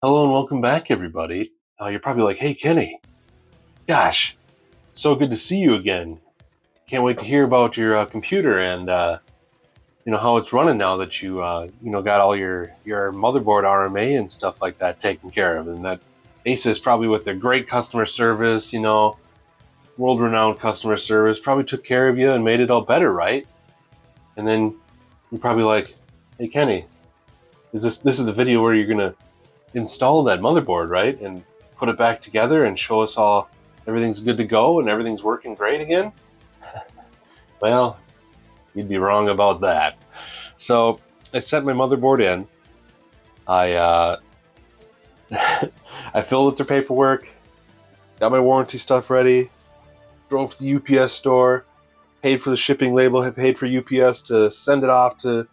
Hello and welcome back, everybody. You're probably like, hey, Kenny, gosh, so good to see you again. Can't wait to hear about your computer and how it's running now that you got all your motherboard RMA and stuff like that taken care of. And that ASUS probably with their great customer service, world-renowned customer service, probably took care of you and made it all better, right? And then you're probably like, hey, Kenny, this is the video where you're gonna install that motherboard, right? And put it back together and show us all everything's good to go and everything's working great again? Well, you'd be wrong about that. So I sent my motherboard in. I I filled out their paperwork, got my warranty stuff ready, drove to the UPS store, paid for the shipping label, had paid for UPS to send it off to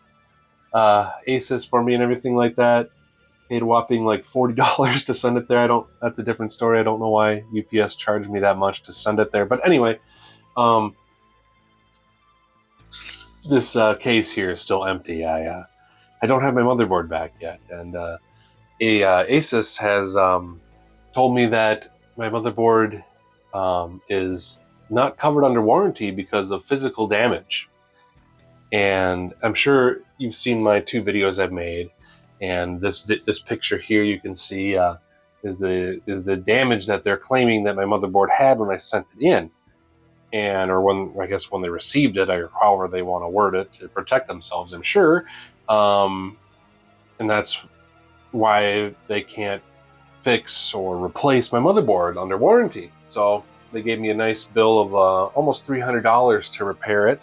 ASUS for me and everything like that. Paid a whopping like $40 to send it there. That's a different story. I don't know why UPS charged me that much to send it there. But anyway, this case here is still empty. I don't have my motherboard back yet. And ASUS has told me that my motherboard is not covered under warranty because of physical damage. And I'm sure you've seen my 2 videos I've made. And this picture here you can see is the damage that they're claiming that my motherboard had when I sent it in, or when they received it, or however they want to word it to protect themselves, I'm sure. And that's why they can't fix or replace my motherboard under warranty. So they gave me a nice bill of almost $300 to repair it,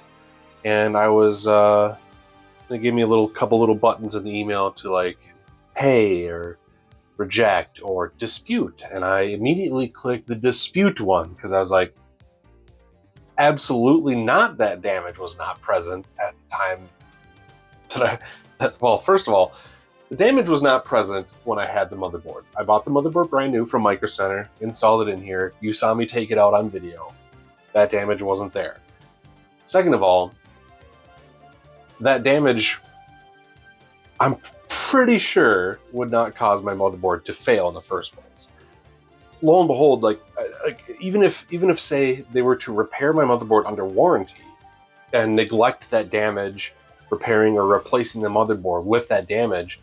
and I was. They gave me a couple little buttons in the email to like pay or reject or dispute. And I immediately clicked the dispute one because I was like, absolutely not, that damage was not present at the time well, first of all, the damage was not present when I had the motherboard. I bought the motherboard brand new from Micro Center, installed it in here. You saw me take it out on video. That damage wasn't there. Second of all, that damage, I'm pretty sure, would not cause my motherboard to fail in the first place. Lo and behold, even if say they were to repair my motherboard under warranty and neglect that damage, repairing or replacing the motherboard with that damage,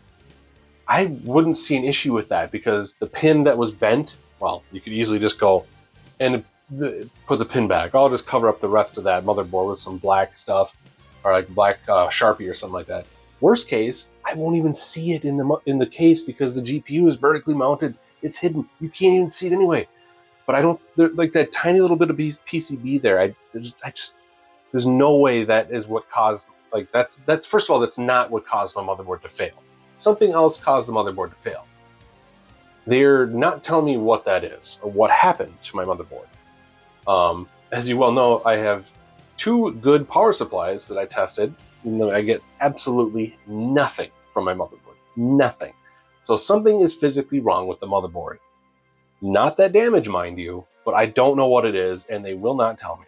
I wouldn't see an issue with that, because the pin that was bent, well, you could easily just go and put the pin back. I'll just cover up the rest of that motherboard with some black stuff, or like black Sharpie or something like that. Worst case, I won't even see it in the case because the GPU is vertically mounted. It's hidden. You can't even see it anyway. But I don't, like that tiny little bit of PCB there. There's no way that is what caused. Like that's first of all, that's not what caused my motherboard to fail. Something else caused the motherboard to fail. They're not telling me what that is or what happened to my motherboard. As you well know, I have 2 good power supplies that I tested, and I get absolutely nothing from my motherboard. Nothing. So something is physically wrong with the motherboard. Not that damage, mind you, but I don't know what it is, and they will not tell me.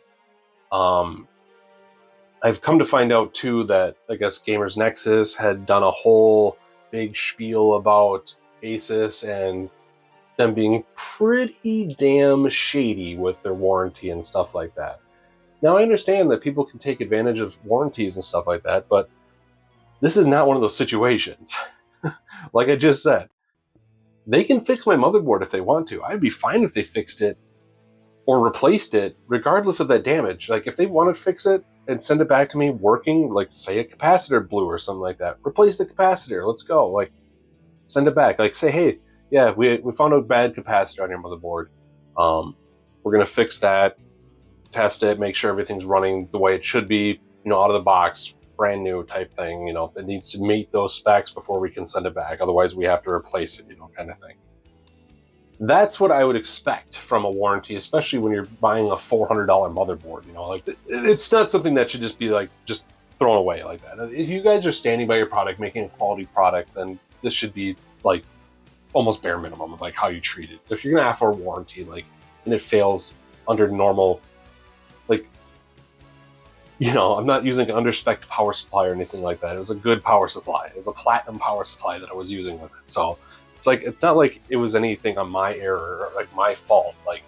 I've come to find out, too, that I guess Gamers Nexus had done a whole big spiel about ASUS and them being pretty damn shady with their warranty and stuff like that. Now, I understand that people can take advantage of warranties and stuff like that, but this is not one of those situations. Like I just said, they can fix my motherboard if they want to. I'd be fine if they fixed it or replaced it, regardless of that damage. Like, if they want to fix it and send it back to me working, like, say a capacitor blew or something like that, replace the capacitor, let's go. Like, send it back. Like, say, hey, yeah, we found a bad capacitor on your motherboard. We're going to fix that. Test it, make sure everything's running the way it should be, out of the box, brand new type thing. It needs to meet those specs before we can send it back. Otherwise, we have to replace it, kind of thing. That's what I would expect from a warranty, especially when you're buying a $400 motherboard. Like, it's not something that should just be like just thrown away like that. If you guys are standing by your product, making a quality product, then this should be like almost bare minimum of like how you treat it. If you're gonna offer a warranty, and it fails under normal. I'm not using an underspec power supply or anything like that. It was a good power supply. It was a platinum power supply that I was using with it. So It's like, it's not like it was anything on my error or like my fault. Like,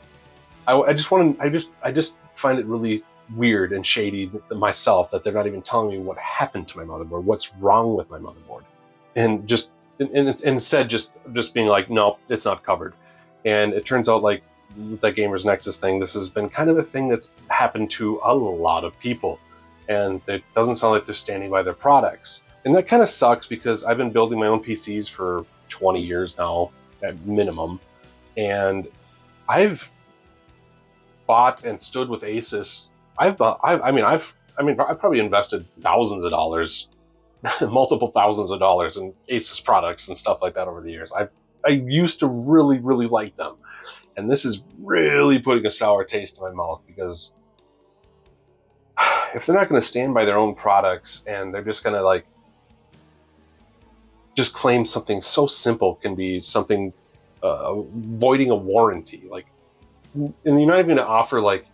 I just find it really weird and shady myself that they're not even telling me what happened to my motherboard, what's wrong with my motherboard, and instead just being like, no, it's not covered. And it turns out, like, with that Gamers Nexus thing, this has been kind of a thing that's happened to a lot of people, and it doesn't sound like they're standing by their products. And that kind of sucks because I've been building my own PCs for 20 years now at minimum, and I've bought and stood with ASUS. I've probably invested thousands of dollars, multiple thousands of dollars in ASUS products and stuff like that over the years. I used to really, really like them, and this is really putting a sour taste in my mouth because if they're not going to stand by their own products and they're just going to like just claim something so simple can be something voiding a warranty, like, and you're not even going to offer, like,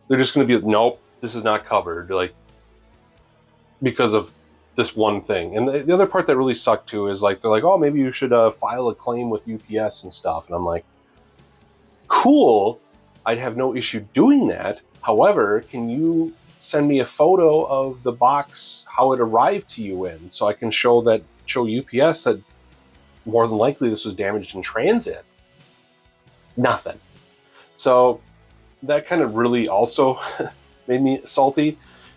they're just going to be like, nope, this is not covered, like, because of this one thing. And the other part that really sucked too is, like, they're like, oh, maybe you should file a claim with UPS and stuff. And I'm like, cool, I'd have no issue doing that. However, can you send me a photo of the box, how it arrived to you in, so I can show UPS that more than likely this was damaged in transit? Nothing. So that kind of really also made me salty,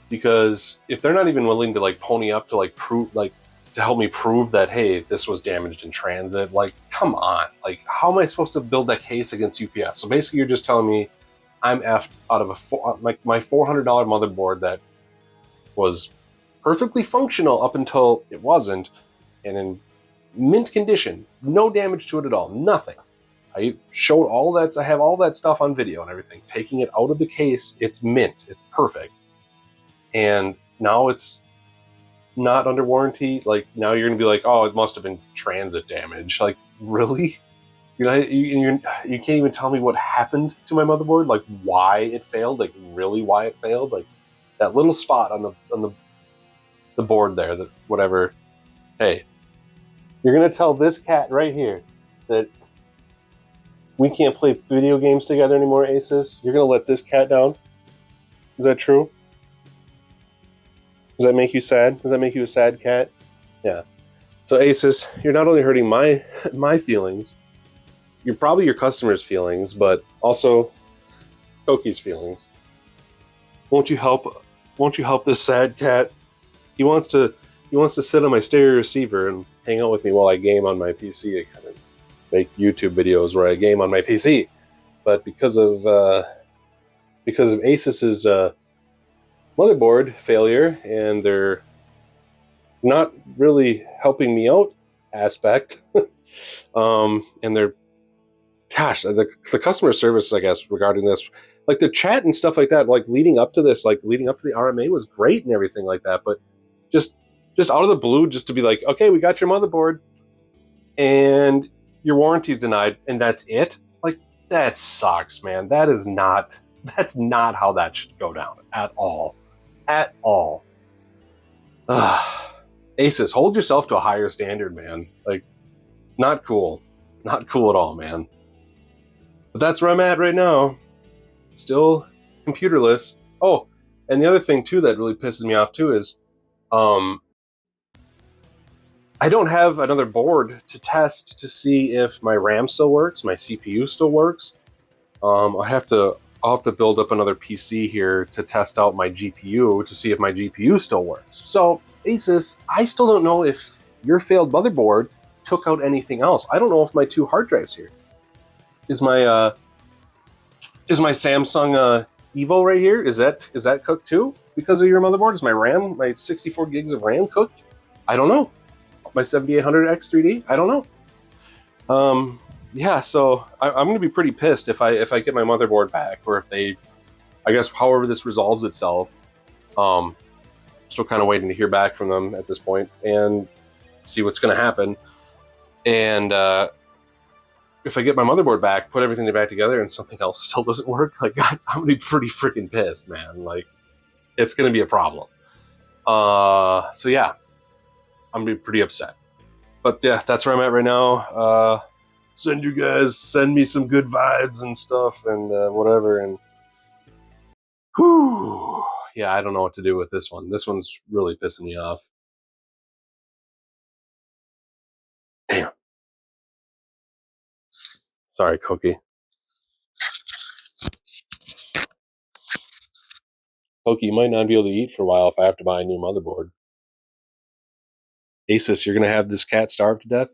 because if they're not even willing to like pony up to like prove, like, to help me prove that, hey, this was damaged in transit, like, come on, like, how am I supposed to build that case against UPS? So basically you're just telling me I'm effed out of my $400 motherboard that was perfectly functional up until it wasn't, and in mint condition, no damage to it at all, nothing. I showed all that, I have all that stuff on video and everything. Taking it out of the case, it's mint, it's perfect. And now it's not under warranty. Like, now you're gonna be like, oh, it must have been transit damage. Like, really? You can't even tell me what happened to my motherboard, like why it failed, like really why it failed, like that little spot on the board there, that whatever. Hey, you're gonna tell this cat right here that we can't play video games together anymore, ASUS? You're gonna let this cat down? Is that true? Does that make you sad? Does that make you a sad cat? Yeah. So ASUS, you're not only hurting my feelings, you're probably your customers' feelings, but also Koki's feelings. Won't you help this sad cat? He wants to sit on my stereo receiver and hang out with me while I game on my PC. I kind of make YouTube videos where I game on my PC, but because of ASUS's motherboard failure and their not really helping me out aspect, and their, gosh, the customer service, I guess, regarding this, like the chat and stuff like that, like leading up to this, like leading up to the RMA was great and everything like that, but just out of the blue, just to be like, okay, we got your motherboard and your warranty's denied, and that's it. Like, that sucks, man. That's not how that should go down at all. At all. ASUS, hold yourself to a higher standard, man. Like, not cool. Not cool at all, man. But that's where I'm at right now. Still computerless. Oh, and the other thing too that really pisses me off too is I don't have another board to test to see if my RAM still works, my CPU still works. I'll have to build up another PC here to test out my GPU to see if my GPU still works. So ASUS, I still don't know if your failed motherboard took out anything else. I don't know if my two hard drives here. Is my Samsung Evo right here, is that cooked too because of your motherboard? Is my RAM, my 64 gigs of RAM cooked? I don't know. My 7800X 3D? I don't know. Yeah, so I'm going to be pretty pissed if I get my motherboard back, or if they, I guess, however this resolves itself. Still kind of waiting to hear back from them at this point and see what's going to happen. And if I get my motherboard back, put everything back together, and something else still doesn't work, like, I'm going to be pretty freaking pissed, man. Like, it's going to be a problem. So yeah, I'm going to be pretty upset. But yeah, that's where I'm at right now. Send me some good vibes and stuff and whatever. And whew, yeah, I don't know what to do with this one. This one's really pissing me off. Damn. Sorry, Cookie. Cookie, you might not be able to eat for a while if I have to buy a new motherboard. ASUS, you're going to have this cat starve to death?